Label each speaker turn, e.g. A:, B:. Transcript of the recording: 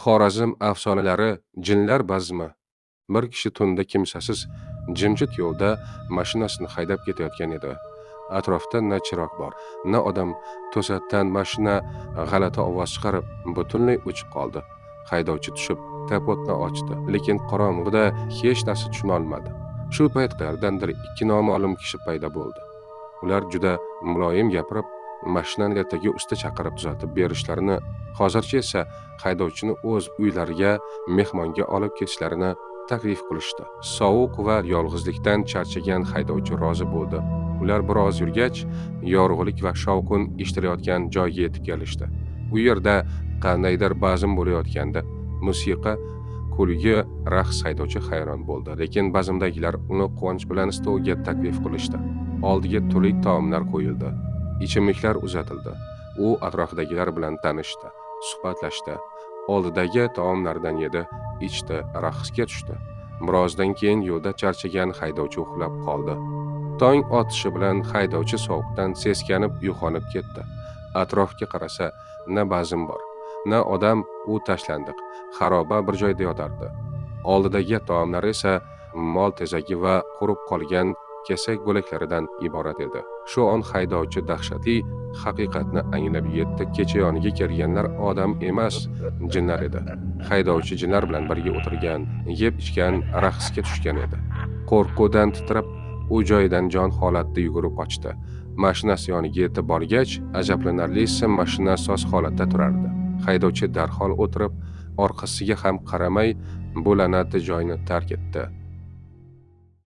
A: Xorazm afsonalari jinlar bazmi. Bir kishi tunda kimsasiz, jimjit yo'lda mashinasini haydab ketayotgan edi. Atrofda na chiroq bor, na odam. To'satdan mashina g'alati ovoz chiqarib, butunlay o'chib qoldi. Haydovchi tushib, kapotni ochdi, lekin qorong'ida hech narsa tushuna olmadi. Shu payt qayerdandir ikki noma'lum kishi paydo bo'ldi. Ular juda muloyim gapirib, mashinani ertaga usta chaqirib tuzatib berishlarini, hozircha esa haydovchini o'z uylariga mehmonga olib ketishlarini taklif qilishdi. Sovuq va yolg'izlikdan charchagan haydovchi rozi bo'ldi. Ular biroz yurgach, yorug'lik va shovqin eshitilayotgan joyga yetib kelishdi. U yerda qandaydir bazm bo'layotganda, musiqa, kulgi, raqs. Haydovchi hayron bo'ldi, lekin bazmdagilar uni quvonch bilan stolga taklif qilishdi. Oldiga turli taomlar qo'yildi, ichimliklar uzatildi. U atrofidagilar bilan tanishdi, suhbatlashdi. Oldidagi taomlardan yedi, ichdi, raqsga tushdi. Birozdan keyin yo'lda charchagan haydovchi uxlab qoldi. Tong otishi bilan haydovchi sovuqdan seskanib uyg'onib ketdi. Atrofga qarasa, na bazm bor, na odam. U tashlandiq, xaroba bir joyda yotardi. Oldidagi taomlar esa mol tezagi va qurib qolgan kesak bo'laklaridan iborat edi. Shu on haydovchi dahshatli haqiqatni anglab yetdi. Kecha yoniga kelganlar odam emas, jinlar edi. Haydovchi jinlar bilan birga o'tirgan, yeb ichgan, raqsga tushgan edi. Qo'rquvdan titrab, u joyidan jon holatda yugurib qochdi. Mashinasi yoniga yetib borgach, ajablanarlisi mashina soz holatda turardi. Haydovchi darhol o'tirib, orqasiga ham qaramay, bu la'natli joyni tark etdi.